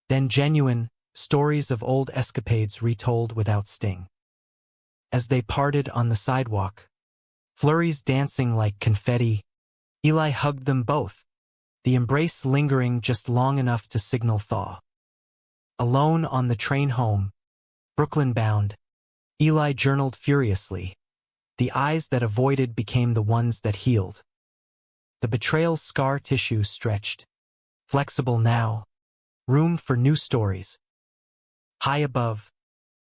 then genuine, stories of old escapades retold without sting. As they parted on the sidewalk, flurries dancing like confetti, Eli hugged them both, the embrace lingering just long enough to signal thaw. Alone on the train home, Brooklyn-bound, Eli journaled furiously. The eyes that avoided became the ones that healed. The betrayal's scar tissue stretched. Flexible now. Room for new stories. High above,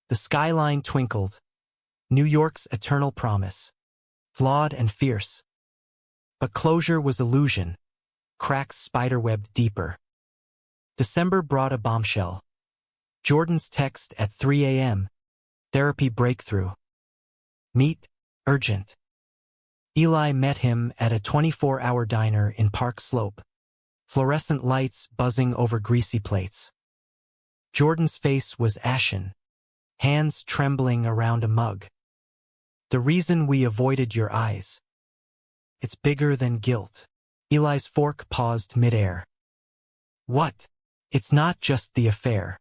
the skyline twinkled. New York's eternal promise. Flawed and fierce. But closure was illusion. Cracks spiderwebbed deeper. December brought a bombshell. Jordan's text at 3 a.m. Therapy breakthrough. Meet, urgent. Eli met him at a 24-hour diner in Park Slope. Fluorescent lights buzzing over greasy plates. Jordan's face was ashen, hands trembling around a mug. The reason we avoided your eyes. It's bigger than guilt. Eli's fork paused midair. What? It's not just the affair.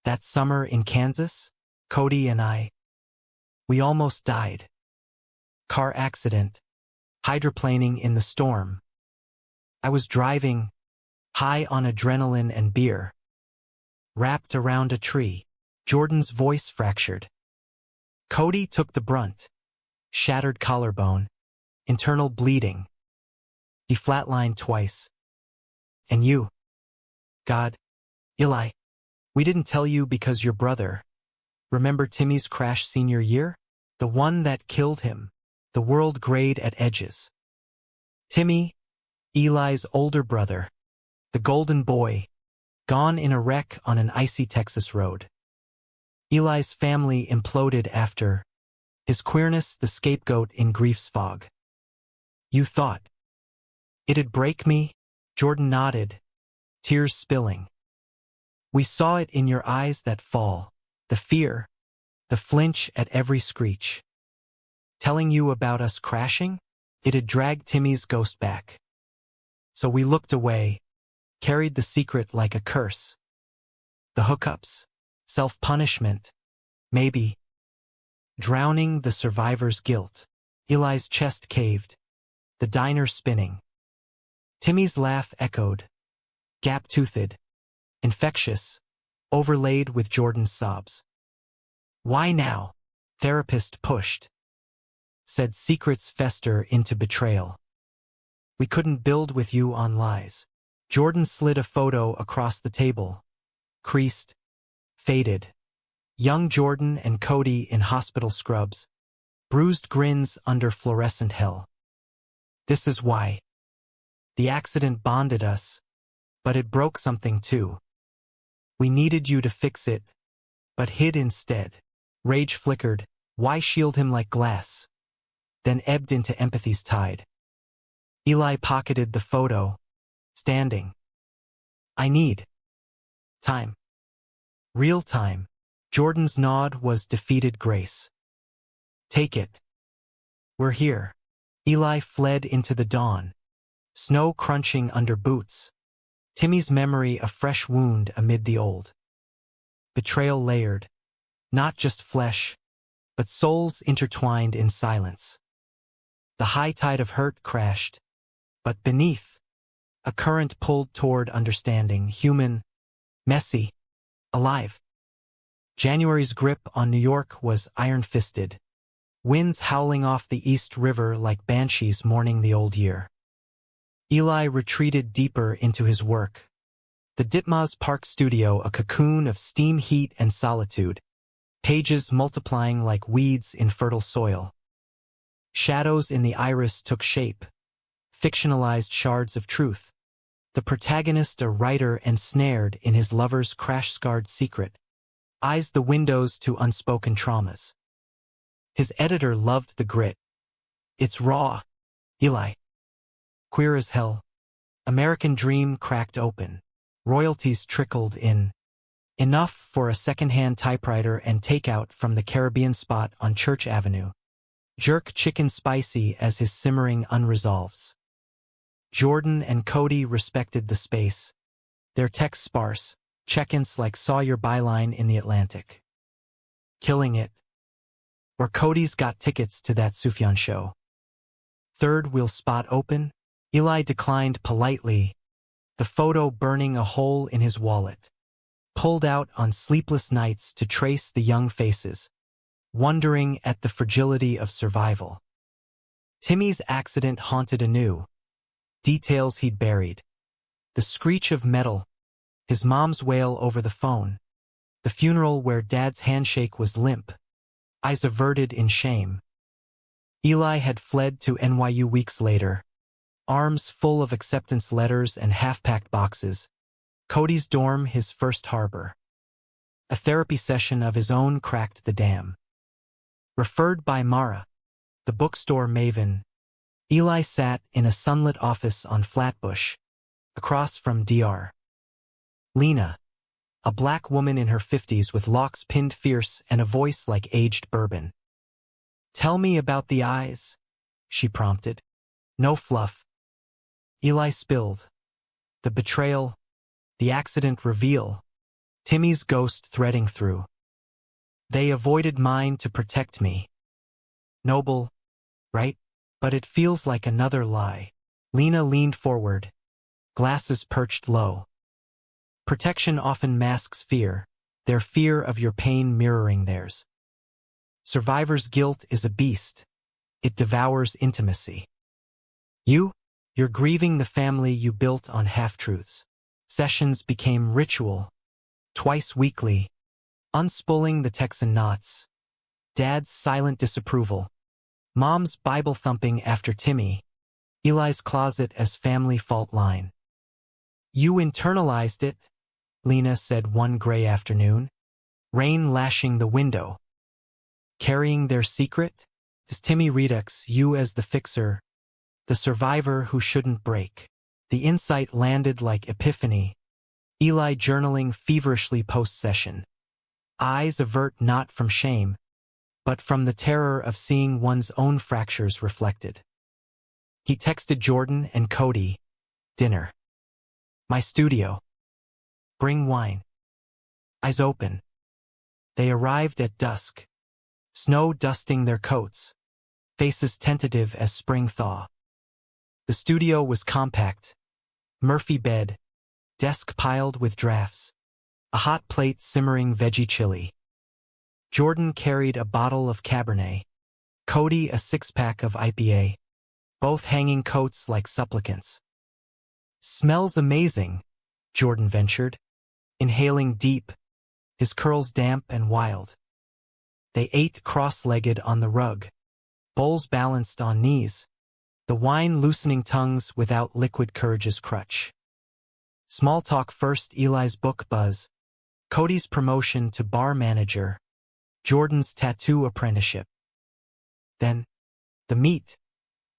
That summer in Kansas, Cody and I, we almost died. Car accident, hydroplaning in the storm. I was driving, high on adrenaline and beer. Wrapped around a tree, Jordan's voice fractured. Cody took the brunt. Shattered collarbone, internal bleeding. He flatlined twice. And you? God, Eli, we didn't tell you because your brother. Remember Timmy's crash senior year? The one that killed him. The world grayed at edges. Timmy, Eli's older brother, the golden boy, gone in a wreck on an icy Texas road. Eli's family imploded after, his queerness the scapegoat in grief's fog. You thought it'd break me? Jordan nodded, tears spilling. We saw it in your eyes that fall, the fear, the flinch at every screech. Telling you about us crashing? It had dragged Timmy's ghost back. So we looked away, carried the secret like a curse. The hookups, self-punishment, maybe. Drowning the survivor's guilt. Eli's chest caved, the diner spinning. Timmy's laugh echoed, gap-toothed, infectious, overlaid with Jordan's sobs. Why now? Therapist pushed. Said secrets fester into betrayal. We couldn't build with you on lies. Jordan slid a photo across the table. Creased, faded. Young Jordan and Cody in hospital scrubs. Bruised grins under fluorescent hell. This is why. The accident bonded us, but it broke something too. We needed you to fix it, but hid instead. Rage flickered. Why shield him like glass? Then ebbed into empathy's tide. Eli pocketed the photo, standing. I need time. Real time. Jordan's nod was defeated grace. Take it. We're here. Eli fled into the dawn, snow crunching under boots. Timmy's memory a fresh wound amid the old. Betrayal layered, not just flesh, but souls intertwined in silence. The high tide of hurt crashed, but beneath, a current pulled toward understanding, human, messy, alive. January's grip on New York was iron-fisted, winds howling off the East River like banshees mourning the old year. Eli retreated deeper into his work, The Ditmas Park studio, a cocoon of steam, heat, and solitude. Pages multiplying like weeds in fertile soil. Shadows in the iris took shape. Fictionalized shards of truth. The protagonist a writer ensnared in his lover's crash-scarred secret. Eyes the windows to unspoken traumas. His editor loved the grit. It's raw. Eli. Queer as hell. American dream cracked open. Royalties trickled in. Enough for a second-hand typewriter and takeout from the Caribbean spot on Church Avenue. Jerk chicken spicy as his simmering unresolves. Jordan and Cody respected the space. Their text sparse, check-ins like saw your byline in the Atlantic. Killing it. Or Cody's got tickets to that Sufjan show. Third wheel spot open? Eli declined politely, the photo burning a hole in his wallet. Pulled out on sleepless nights to trace the young faces, wondering at the fragility of survival. Timmy's accident haunted anew. Details he'd buried. The screech of metal, his mom's wail over the phone, the funeral where Dad's handshake was limp, eyes averted in shame. Eli had fled to NYU weeks later, arms full of acceptance letters and half-packed boxes. Cody's dorm his first harbor. A therapy session of his own cracked the dam. Referred by Mara, the bookstore maven, Eli sat in a sunlit office on Flatbush, across from Dr. Lena, a black woman in her 50s with locks pinned fierce and a voice like aged bourbon. "Tell me about the eyes," she prompted. "No fluff." Eli spilled. The betrayal, the accident reveal, Timmy's ghost threading through. "They avoided mine to protect me." Noble, right? But it feels like another lie. Lena leaned forward, glasses perched low. Protection often masks fear, their fear of your pain mirroring theirs. Survivor's guilt is a beast. It devours intimacy. You're grieving the family you built on half-truths. Sessions became ritual, twice weekly, unspooling the Texan knots. Dad's silent disapproval. Mom's Bible-thumping after Timmy. Eli's closet as family fault line. "You internalized it," Lena said one gray afternoon. Rain lashing the window. Carrying their secret? Does Timmy Redux, you as the fixer, the survivor who shouldn't break? The insight landed like epiphany. Eli journaling feverishly post-session. Eyes avert not from shame, but from the terror of seeing one's own fractures reflected. He texted Jordan and Cody. "Dinner. My studio. Bring wine." Eyes open. They arrived at dusk. Snow dusting their coats. Faces tentative as spring thaw. The studio was compact. Murphy bed. Desk piled with drafts. A hot plate simmering veggie chili. Jordan carried a bottle of Cabernet. Cody a six-pack of IPA. Both hanging coats like supplicants. "Smells amazing," Jordan ventured, inhaling deep, his curls damp and wild. They ate cross-legged on the rug, bowls balanced on knees, the wine loosening tongues without liquid courage's crutch. Small talk first. Eli's book buzz, Cody's promotion to bar manager, Jordan's tattoo apprenticeship. Then, the meat,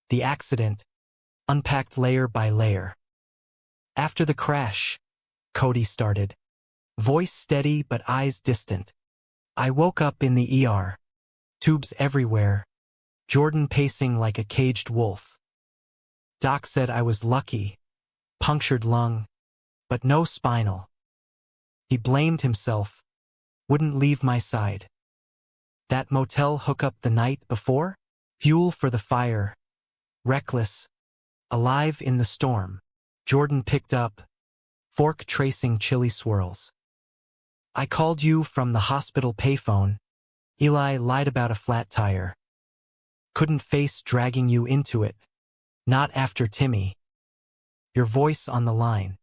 the accident, unpacked layer by layer. "After the crash," Cody started, voice steady but eyes distant. "I woke up in the ER. Tubes everywhere. Jordan pacing like a caged wolf. Doc said I was lucky. Punctured lung, but no spinal." He blamed himself. Wouldn't leave my side. That motel hookup the night before? Fuel for the fire. Reckless. Alive in the storm. Jordan picked up, fork tracing chili swirls. "I called you from the hospital payphone." Eli lied about a flat tire. "Couldn't face dragging you into it. Not after Timmy." Your voice on the line.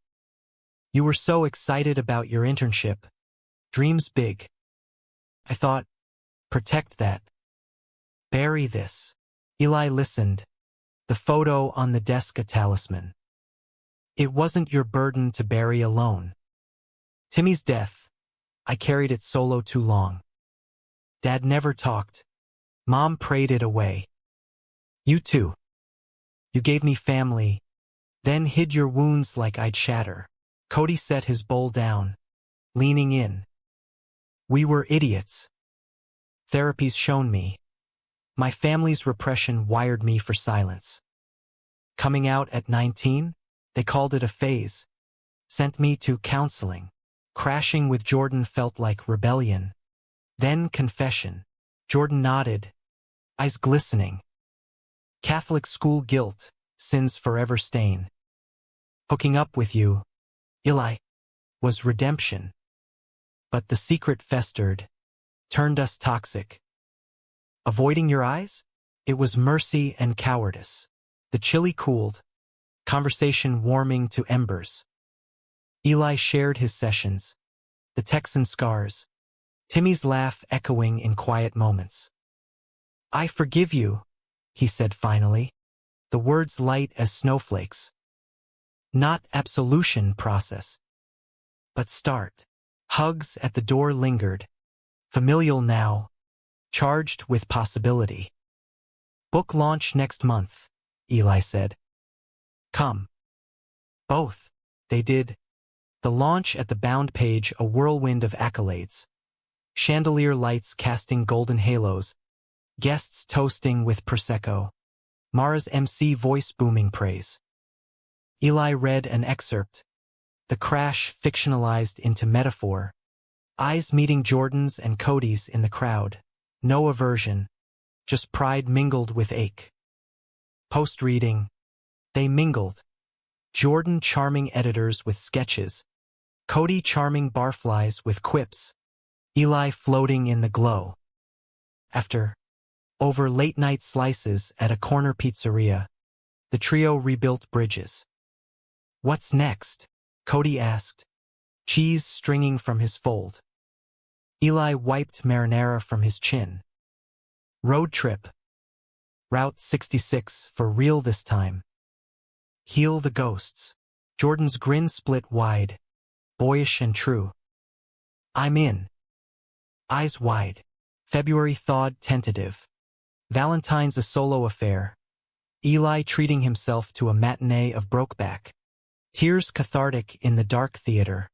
You were so excited about your internship. Dreams big. I thought, protect that. Bury this. Eli listened. The photo on the desk a talisman. It wasn't your burden to bury alone. Timmy's death. I carried it solo too long. Dad never talked. Mom prayed it away. You too. You gave me family, then hid your wounds like I'd shatter. Cody set his bowl down, leaning in. We were idiots. Therapy's shown me. My family's repression wired me for silence. Coming out at 19, they called it a phase. Sent me to counseling. Crashing with Jordan felt like rebellion. Then confession. Jordan nodded, eyes glistening. Catholic school guilt, sin's forever stain. Hooking up with you, Eli, was redemption. But the secret festered, turned us toxic. Avoiding your eyes? It was mercy and cowardice. The chili cooled, conversation warming to embers. Eli shared his sessions, the Texan scars, Timmy's laugh echoing in quiet moments. I forgive you, he said finally, the words light as snowflakes. Not absolution process, but start. Hugs at the door lingered, familial now, charged with possibility. Book launch next month, Eli said. Come. Both, they did. The launch at the bound page a whirlwind of accolades. Chandelier lights casting golden halos, guests toasting with Prosecco, Mara's MC voice booming praise. Eli read an excerpt, the crash fictionalized into metaphor, eyes meeting Jordan's and Cody's in the crowd, no aversion, just pride mingled with ache. Post-reading, they mingled. Jordan charming editors with sketches, Cody charming barflies with quips, Eli floating in the glow. After, over late-night slices at a corner pizzeria, the trio rebuilt bridges. What's next? Cody asked, cheese stringing from his fold. Eli wiped marinara from his chin. Road trip. Route 66 for real this time. Heal the ghosts. Jordan's grin split wide, boyish and true. I'm in. Eyes wide. February thawed tentative. Valentine's a solo affair. Eli treating himself to a matinee of Brokeback. Tears cathartic in the dark theater.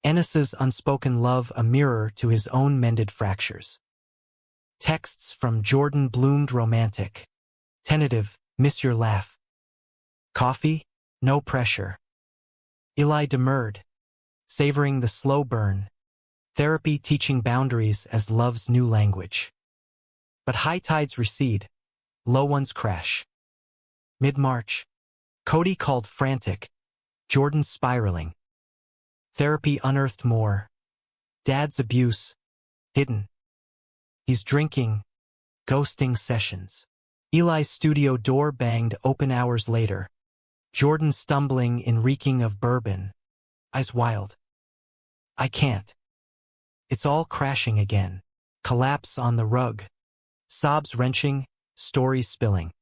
Ennis's unspoken love a mirror to his own mended fractures. Texts from Jordan bloomed romantic. Tentative, miss your laugh. Coffee? No pressure. Eli demurred, savoring the slow burn. Therapy teaching boundaries as love's new language. But high tides recede, low ones crash. Mid-March, Cody called frantic, Jordan spiraling. Therapy unearthed more. Dad's abuse, hidden. He's drinking, ghosting sessions. Eli's studio door banged open hours later. Jordan stumbling in reeking of bourbon. Eyes wild. I can't. It's all crashing again. Collapse on the rug. Sobs wrenching, stories spilling.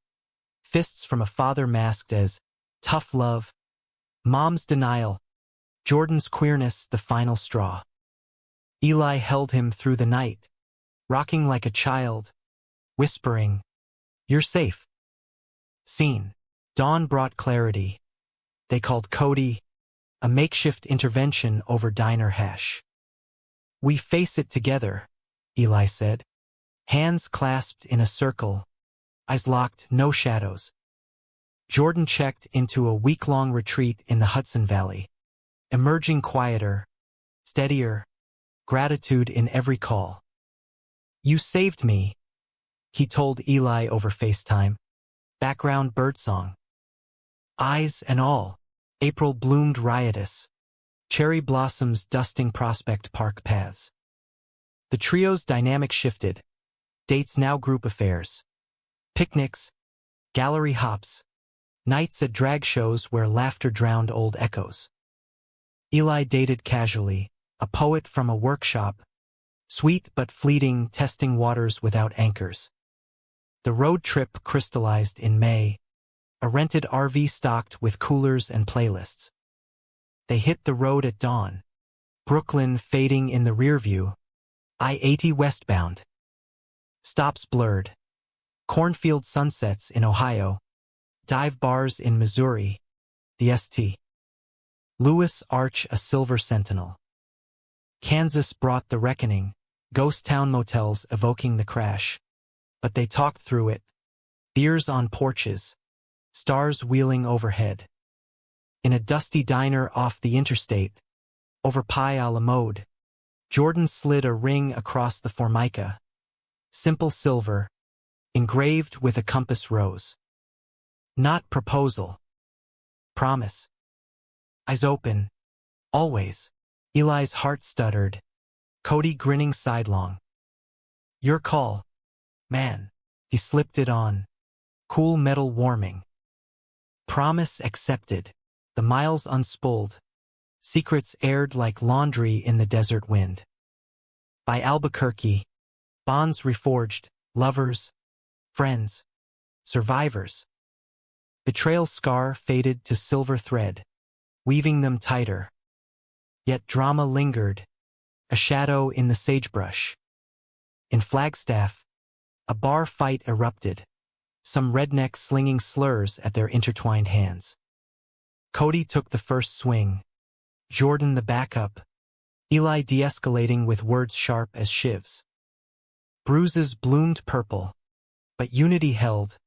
Fists from a father masked as tough love. Mom's denial. Jordan's queerness the final straw. Eli held him through the night, rocking like a child, whispering, you're safe. Scene. Dawn brought clarity. They called Cody, a makeshift intervention over diner hash. We face it together, Eli said. Hands clasped in a circle, eyes locked, no shadows. Jordan checked into a week-long retreat in the Hudson Valley, emerging quieter, steadier, gratitude in every call. You saved me, he told Eli over FaceTime. Background birdsong. Eyes and all, April bloomed riotous, cherry blossoms dusting Prospect Park paths. The trio's dynamic shifted, dates now group affairs. Picnics, gallery hops, nights at drag shows where laughter drowned old echoes. Eli dated casually, a poet from a workshop, sweet but fleeting, testing waters without anchors. The road trip crystallized in May, a rented RV stocked with coolers and playlists. They hit the road at dawn, Brooklyn fading in the rearview, I-80 westbound. Stops blurred. Cornfield sunsets in Ohio, dive bars in Missouri, the St. Louis Arch a silver sentinel. Kansas brought the reckoning, ghost town motels evoking the crash. But they talked through it. Beers on porches, stars wheeling overhead. In a dusty diner off the interstate, over pie a la mode, Jordan slid a ring across the formica. Simple silver, engraved with a compass rose. Not proposal. Promise. Eyes open. Always. Eli's heart stuttered. Cody grinning sidelong. Your call. Man. He slipped it on. Cool metal warming. Promise accepted. The miles unspooled. Secrets aired like laundry in the desert wind. By Albuquerque. Bonds reforged. Lovers. Friends. Survivors. Betrayal scar faded to silver thread, weaving them tighter. Yet drama lingered, a shadow in the sagebrush. In Flagstaff, a bar fight erupted, some rednecks slinging slurs at their intertwined hands. Cody took the first swing, Jordan the backup, Eli de-escalating with words sharp as shivs. Bruises bloomed purple, but unity held,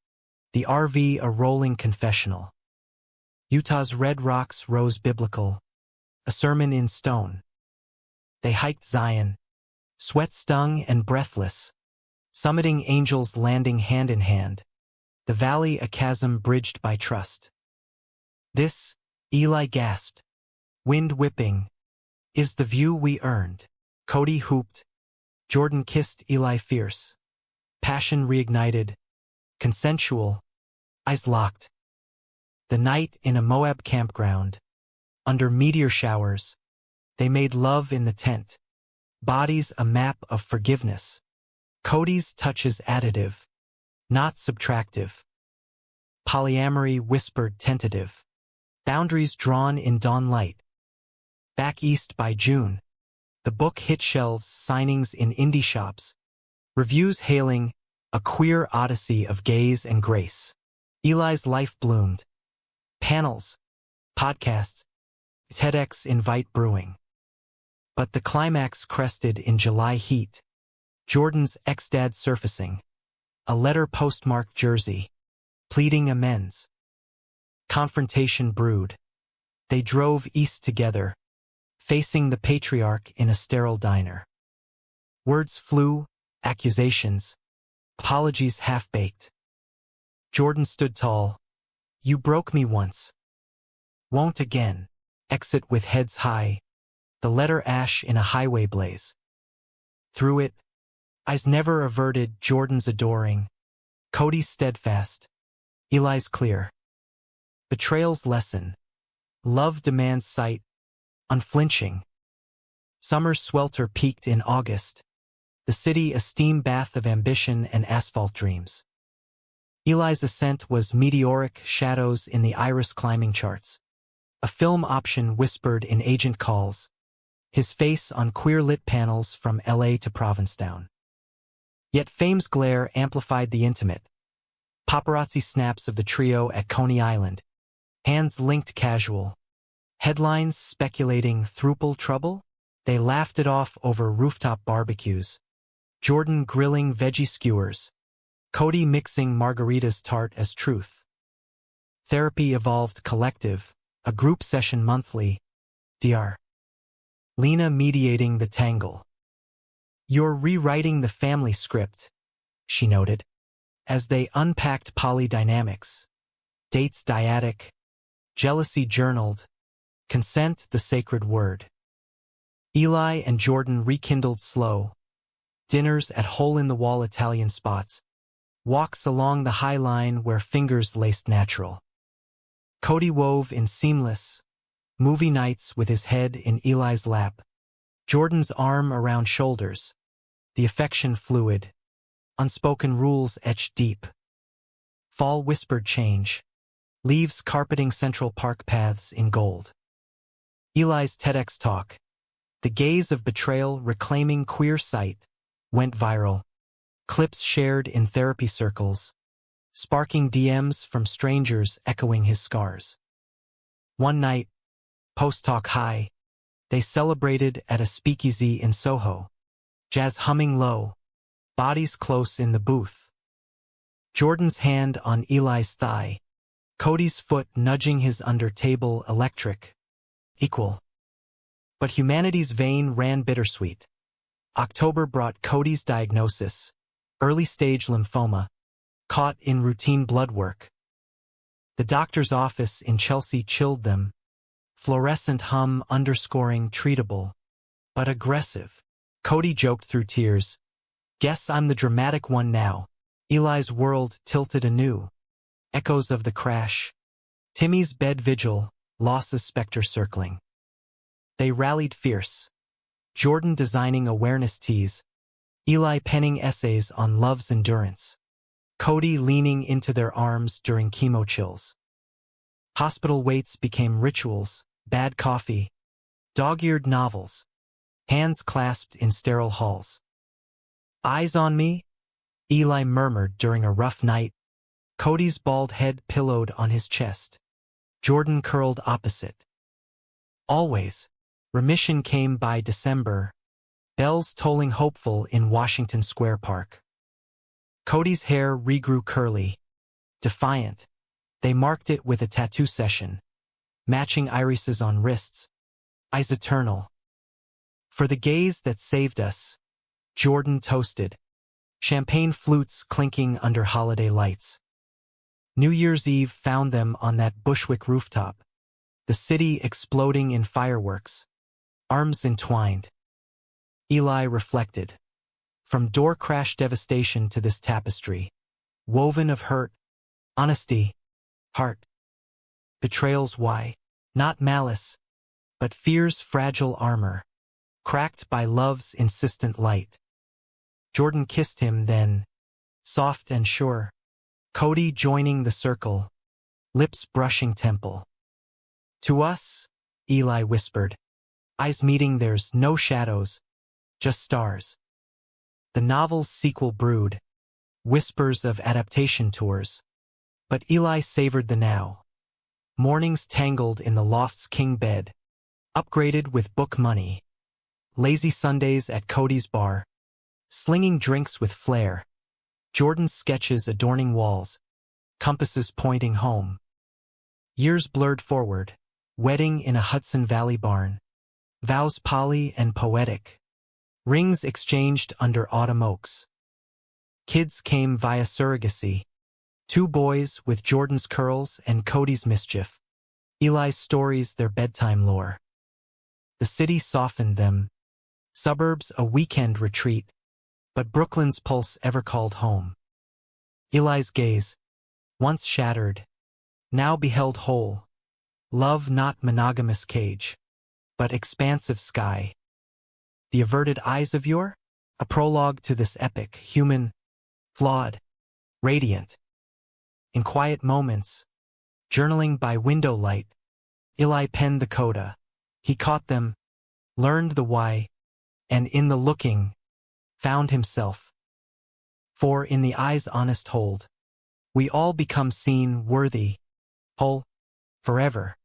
the RV a rolling confessional. Utah's red rocks rose biblical, a sermon in stone. They hiked Zion, sweat-stung and breathless, summiting angels landing hand in hand, the valley a chasm bridged by trust. This, Eli gasped, wind whipping, is the view we earned. Cody whooped, Jordan kissed Eli fierce. Passion reignited, consensual, eyes locked. The night in a Moab campground, under meteor showers, they made love in the tent, bodies a map of forgiveness. Cody's touches additive, not subtractive. Polyamory whispered tentative, boundaries drawn in dawn light. Back east by June, the book hit shelves, signings in indie shops, reviews hailing a queer odyssey of gaze and grace. Eli's life bloomed. Panels, podcasts, TEDx invite brewing. But the climax crested in July heat. Jordan's ex-dad surfacing. A letter postmarked Jersey, pleading amends. Confrontation brewed. They drove east together, facing the patriarch in a sterile diner. Words flew, accusations, apologies half-baked. Jordan stood tall. You broke me once. Won't again. Exit with heads high. The letter ash in a highway blaze. Through it, eyes never averted, Jordan's adoring. Cody's steadfast. Eli's clear. Betrayal's lesson. Love demands sight. Unflinching. Summer's swelter peaked in August. The city a steam bath of ambition and asphalt dreams. Eli's ascent was meteoric, shadows in the iris climbing charts. A film option whispered in agent calls. His face on queer-lit panels from LA to Provincetown. Yet fame's glare amplified the intimate. Paparazzi snaps of the trio at Coney Island. Hands linked casual. Headlines speculating throuple trouble? They laughed it off over rooftop barbecues. Jordan grilling veggie skewers. Cody mixing margaritas tart as truth. Therapy evolved collective, a group session monthly. Dr. Lena mediating the tangle. You're rewriting the family script, she noted, as they unpacked polydynamics. Dates dyadic, jealousy journaled, consent the sacred word. Eli and Jordan rekindled slow. Dinners at hole-in-the-wall Italian spots. Walks along the High Line where fingers laced natural. Cody wove in seamless, Movie nights with his head in Eli's lap. Jordan's arm around shoulders. The affection fluid. Unspoken rules etched deep. Fall whispered change. Leaves carpeting Central Park paths in gold. Eli's TEDx talk. The gaze of betrayal reclaiming queer sight. Went viral. Clips shared in therapy circles. Sparking DMs from strangers echoing his scars. One night, post-talk high, they celebrated at a speakeasy in Soho. Jazz humming low, bodies close in the booth. Jordan's hand on Eli's thigh, Cody's foot nudging his under-table electric. Equal. But humanity's vein ran bittersweet. October brought Cody's diagnosis, early-stage lymphoma, caught in routine blood work. The doctor's office in Chelsea chilled them, fluorescent hum underscoring treatable, but aggressive. Cody joked through tears, "Guess I'm the dramatic one now." Eli's world tilted anew. Echoes of the crash. Timmy's bed vigil, loss's specter circling. They rallied fierce. Jordan designing awareness teas. Eli penning essays on love's endurance. Cody leaning into their arms during chemo chills. Hospital waits became rituals, bad coffee, dog-eared novels, hands clasped in sterile halls. "Eyes on me?" Eli murmured during a rough night. Cody's bald head pillowed on his chest. Jordan curled opposite. Always. Remission came by December. Bells tolling hopeful in Washington Square Park. Cody's hair regrew curly, defiant. They marked it with a tattoo session, matching irises on wrists, eyes eternal. For the gaze that saved us, Jordan toasted, champagne flutes clinking under holiday lights. New Year's Eve found them on that Bushwick rooftop, the city exploding in fireworks, arms entwined. Eli reflected. From door crash devastation to this tapestry, woven of hurt, honesty, heart. Betrayals why? Not malice, but fear's fragile armor, cracked by love's insistent light. Jordan kissed him then, soft and sure. Cody joining the circle, lips brushing temple. "To us," Eli whispered, eyes meeting, there's no shadows, just stars. The novel's sequel brewed, whispers of adaptation tours. But Eli savored the now. Mornings tangled in the loft's king bed, upgraded with book money. Lazy Sundays at Cody's bar, slinging drinks with flair. Jordan's sketches adorning walls, compasses pointing home. Years blurred forward, wedding in a Hudson Valley barn. Vows poly and poetic. Rings exchanged under autumn oaks. Kids came via surrogacy. 2 boys with Jordan's curls and Cody's mischief. Eli's stories their bedtime lore. The city softened them. Suburbs a weekend retreat. But Brooklyn's pulse ever called home. Eli's gaze, once shattered, now beheld whole. Love not monogamous cage, but expansive sky. The averted eyes of yore? A prologue to this epic, human, flawed, radiant. In quiet moments, journaling by window light, Eli penned the coda. He caught them, learned the why, and in the looking, found himself. For in the eye's honest hold, we all become seen, worthy, whole, forever.